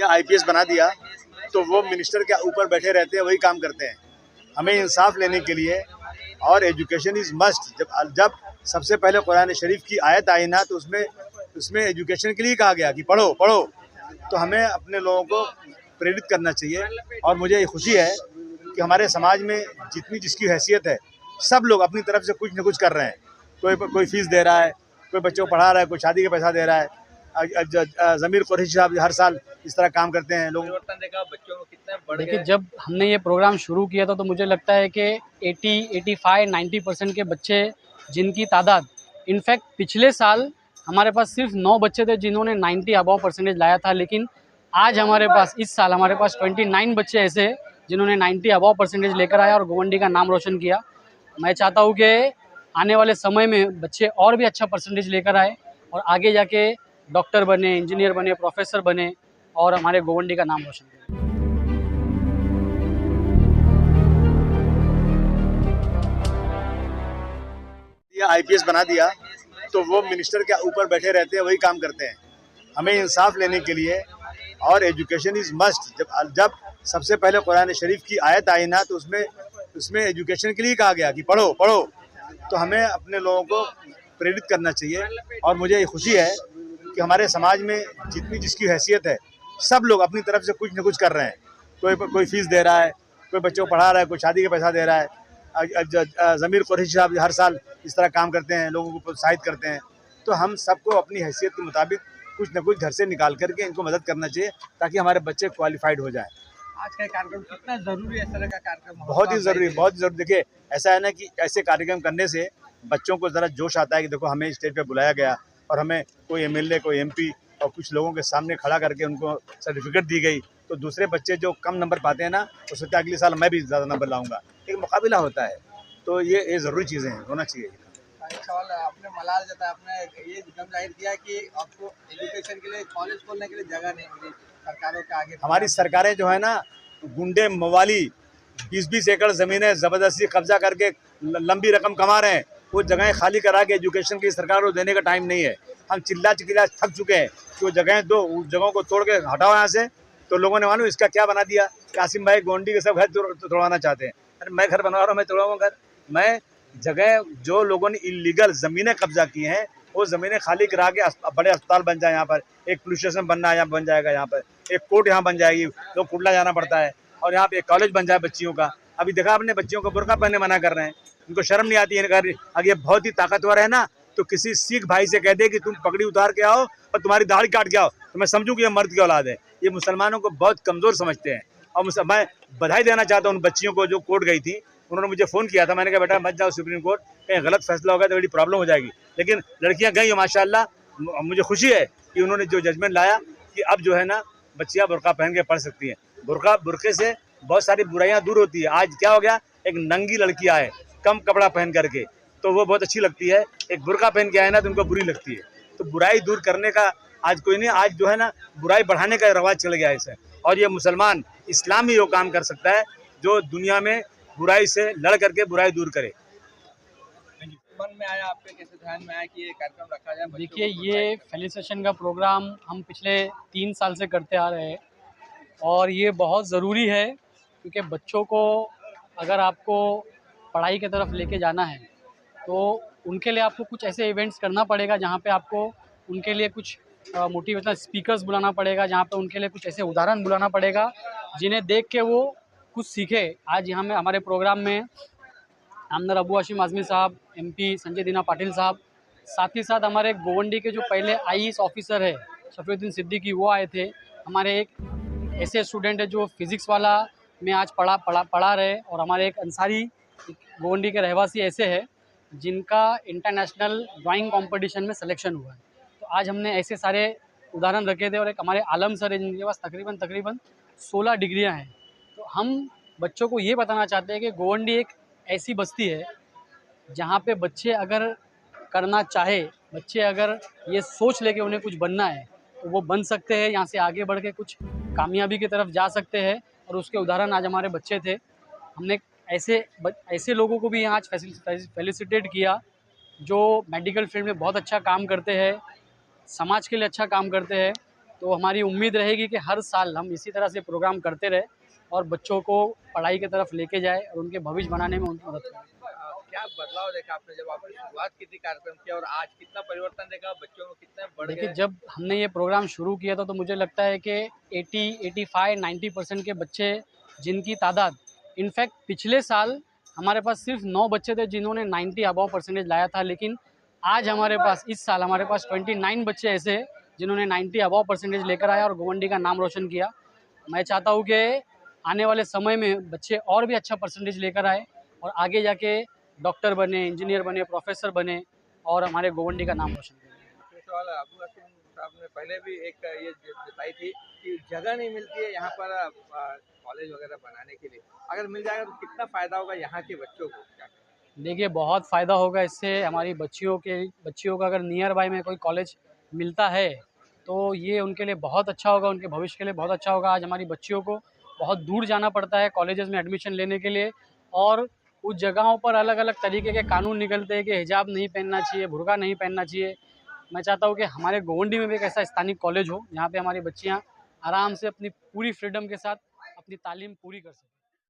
या आईपीएस बना दिया तो वो मिनिस्टर के ऊपर बैठे रहते हैं, वही काम करते हैं। हमें इंसाफ लेने के लिए और एजुकेशन इज़ मस्ट। जब सबसे पहले कुरान शरीफ की आयत आई ना तो उसमें एजुकेशन के लिए कहा गया कि पढ़ो पढ़ो। तो हमें अपने लोगों को प्रेरित करना चाहिए और मुझे ये खुशी है कि हमारे समाज में जितनी जिसकी हैसियत है सब लोग अपनी तरफ से कुछ न कुछ कर रहे हैं। कोई फीस दे रहा है, कोई बच्चों को पढ़ा रहा है, कोई शादी का पैसा दे रहा है। ज़मीर कुरैशी साहब हर साल इस तरह काम करते हैं। लोग देखा बच्चों को कितना बढ़ गया। देखिए, जब हमने ये प्रोग्राम शुरू किया था तो मुझे लगता है कि 85-90% के बच्चे जिनकी तादाद, इनफैक्ट पिछले साल हमारे पास सिर्फ 9 बच्चे थे जिन्होंने 90 अबव परसेंटेज लाया था, लेकिन आज हमारे पास इस साल हमारे पास 29 बच्चे ऐसे हैं जिन्होंने 90 अबव परसेंटेज लेकर आया और गोवंडी का नाम रोशन किया। मैं चाहता हूँ कि आने वाले समय में बच्चे और भी अच्छा परसेंटेज लेकर आए और आगे जाके डॉक्टर बने, इंजीनियर बने, प्रोफेसर बने और हमारे गोवंडी का नाम रोशन करें। आईपीएस बना दिया तो वो मिनिस्टर के ऊपर बैठे रहते हैं, वही काम करते हैं। हमें इंसाफ लेने के लिए और एजुकेशन इज़ मस्ट। जब सबसे पहले कुरान शरीफ की आयत आई ना तो उसमें एजुकेशन के लिए कहा गया कि पढ़ो पढ़ो। तो हमें अपने लोगों को प्रेरित करना चाहिए और मुझे ये खुशी है कि हमारे समाज में जितनी जिसकी हैसियत है सब लोग अपनी तरफ से कुछ न कुछ कर रहे हैं। कोई फीस दे रहा है, कोई बच्चों को पढ़ा रहा है, कोई शादी का पैसा दे रहा है। ज़मीर कुरैशी साहब हर साल इस तरह काम करते हैं, लोगों को प्रोत्साहित करते हैं। तो हम सबको अपनी हैसियत के मुताबिक कुछ न कुछ घर से निकाल करके इनको मदद करना चाहिए ताकि हमारे बच्चे क्वालिफाइड हो जाएं। आज का कार्यक्रम कितना जरूरी है, इस तरह का कार्यक्रम बहुत ही ज़रूरी, बहुत ज़रूरी। देखिए, ऐसा है ना कि ऐसे कार्यक्रम करने से बच्चों को ज़रा जोश आता है कि देखो हमें स्टेज पे बुलाया गया और हमें कोई एमएलए, कोई एमपी और कुछ लोगों के सामने खड़ा करके उनको सर्टिफिकेट दी गई। तो दूसरे बच्चे जो कम नंबर पाते हैं ना, तो सोचते हैं अगले साल मैं भी ज़्यादा नंबर लाऊंगा। एक मुकाबला होता है, तो ये ज़रूरी चीज़ें हैं, होना चाहिए। एक सवाल आपने मलाल जताया, आपने ये गम जाहिर किया कि आपको एजुकेशन के लिए कॉलेज खोलने के लिए जगह नहीं मिली सरकारों के आगे। हमारी सरकारें जो है ना, गुंडे मवाली 20-20 एकड़ ज़मीनें ज़बरदस्ती कब्जा करके लंबी रकम कमा रहे हैं। वो जगहें खाली करा के एजुकेशन की सरकार को देने का टाइम नहीं है। हम चिल्ला थक चुके हैं कि वो जगहें दो, उस जगहों को तोड़ के हटाओ यहाँ से। तो लोगों ने मालूम इसका क्या बना दिया, कासिम भाई गोंडी के सब घर तोड़वाना चाहते हैं। अरे मैं घर बनवा रहा हूँ, मैं तोड़वाऊँ घर? मैं जगह जो लोगों ने इलीगल ज़मीनें कब्जा की हैं वो ज़मीनें खाली करा के बड़े अस्पताल बन जाए, यहाँ पर एक पुलिस स्टेशन बनना है, यहाँ बन जाएगा, यहाँ पर एक कोर्ट यहाँ बन जाएगी, लोग कुर्ला जाना पड़ता है, और यहाँ पे एक कॉलेज बन जाए बच्चियों का। अभी देखा आपने, बच्चियों को बुर्का पहनने मना कर रहे हैं, उनको शर्म नहीं आती है। अगर ये बहुत ही ताकतवर है ना तो किसी सिख भाई से कह दे कि तुम पगड़ी उतार के आओ और तुम्हारी दाढ़ी काट के आओ तो मैं समझूं कि ये मर्द की औलाद है। ये मुसलमानों को बहुत कमज़ोर समझते हैं। और मैं बधाई देना चाहता हूँ उन बच्चियों को जो कोर्ट गई थी। उन्होंने मुझे फ़ोन किया था, मैंने कहा बेटा मत जाओ सुप्रीम कोर्ट, कहीं गलत फैसला होगा तो बड़ी प्रॉब्लम हो जाएगी। लेकिन लड़कियां गई माशाल्लाह, मुझे खुशी है कि उन्होंने जो जजमेंट लाया कि अब जो है ना बच्चियां बुर्का पहन के पढ़ सकती हैं। बुर्के से बहुत सारी बुराइयां दूर होती है। आज क्या हो गया, एक नंगी लड़की आए कम कपड़ा पहन करके तो वो बहुत अच्छी लगती है, एक बुर्का पहन के आए ना तो उनको बुरी लगती है। तो बुराई दूर करने का आज कोई नहीं, आज जो है ना बुराई बढ़ाने का रवाज चल गया है इसे। और ये मुसलमान इस्लाम ही वो काम कर सकता है जो दुनिया में बुराई से लड़ करके बुराई दूर करे। मन में आया, आपके कैसे ध्यान में आया कि ये कार्यक्रम रखा जाए? देखिए, ये फेलिसिटेशन का प्रोग्राम हम पिछले 3 साल से करते आ रहे हैं और ये बहुत ज़रूरी है क्योंकि बच्चों को अगर आपको पढ़ाई की तरफ लेके जाना है तो उनके लिए आपको कुछ ऐसे इवेंट्स करना पड़ेगा जहाँ पे आपको उनके लिए कुछ मोटिवेशनल स्पीकर्स बुलाना पड़ेगा, जहाँ पे उनके लिए कुछ ऐसे उदाहरण बुलाना पड़ेगा जिन्हें देख के वो कुछ सीखे। आज यहाँ में हमारे प्रोग्राम में आमदार अबू हाशिम आज़मी साहब, एमपी संजय दीना पाटिल साहब, साथ ही साथ हमारे गोवंडी के जो पहले आईएएस ऑफिसर है शफीउद्दीन सिद्दीकी, वो आए थे। हमारे एक ऐसे स्टूडेंट है जो फिज़िक्स वाला में आज पढ़ा रहे, और हमारे एक अंसारी गोवंडी के रहवासी ऐसे है जिनका इंटरनेशनल ड्राइंग कंपटीशन में सिलेक्शन हुआ है। तो आज हमने ऐसे सारे उदाहरण रखे थे, और एक हमारे आलम सर है जिनके पास तकरीबन 16 डिग्रियां हैं। तो हम बच्चों को ये बताना चाहते हैं कि गोवंडी एक ऐसी बस्ती है जहाँ पे बच्चे अगर करना चाहे, बच्चे अगर ये सोच ले कि उन्हें कुछ बनना है तो वो बन सकते हैं, यहाँ से आगे बढ़ के कुछ कामयाबी की तरफ जा सकते हैं। और उसके उदाहरण आज हमारे बच्चे थे। हमने ऐसे लोगों को भी यहाँ आज फेलिसिटेट किया जो मेडिकल फील्ड में बहुत अच्छा काम करते हैं, समाज के लिए अच्छा काम करते हैं। तो हमारी उम्मीद रहेगी कि हर साल हम इसी तरह से प्रोग्राम करते रहे और बच्चों को पढ़ाई की तरफ लेके जाए और उनके भविष्य बनाने में उनकी मदद करें। क्या बदलाव देखा आपने जब आपने शुरुआत की थी कार्यक्रम की, और आज कितना परिवर्तन देखा, बच्चों में कितने बढ़ देखिए, गए? जब हमने ये प्रोग्राम शुरू किया था तो मुझे लगता है कि 80, 85, 90% के बच्चे जिनकी तादाद, इनफैक्ट पिछले साल हमारे पास सिर्फ 9 बच्चे थे जिन्होंने 90 अबव परसेंटेज लाया था, लेकिन आज हमारे पास इस साल हमारे पास 29 बच्चे ऐसे हैं जिन्होंने 90 अबव परसेंटेज लेकर आया और गोवंडी का नाम रोशन किया। मैं चाहता हूँ कि आने वाले समय में बच्चे और भी अच्छा परसेंटेज लेकर आए और आगे जाके डॉक्टर बने, इंजीनियर बने, प्रोफेसर बने और हमारे गोवंडी का नाम रोशन करें। दूसरे सवाल अबू हसीम साहब ने पहले भी एक ये जताई थी कि जगह नहीं मिलती है यहाँ पर कॉलेज वगैरह बनाने के लिए, अगर मिल जाएगा तो कितना फ़ायदा होगा यहाँ के बच्चों को, क्या कहें? देखिए, बहुत फ़ायदा होगा इससे हमारी बच्चियों का अगर नियर बाय में कोई कॉलेज मिलता है तो ये उनके लिए बहुत अच्छा होगा, उनके भविष्य के लिए बहुत अच्छा होगा। आज हमारी बच्चियों को बहुत दूर जाना पड़ता है कॉलेजेस में एडमिशन लेने के लिए और उस जगहों पर अलग-अलग तरीके के कानून निकलते हैं कि हिजाब नहीं पहनना चाहिए, बुर्का नहीं पहनना चाहिए। मैं चाहता हूँ कि हमारे गोवंडी में भी एक ऐसा स्थानिक कॉलेज हो जहाँ पे हमारी बच्चियाँ आराम से अपनी पूरी फ्रीडम के साथ अपनी तालीम पूरी कर सकें।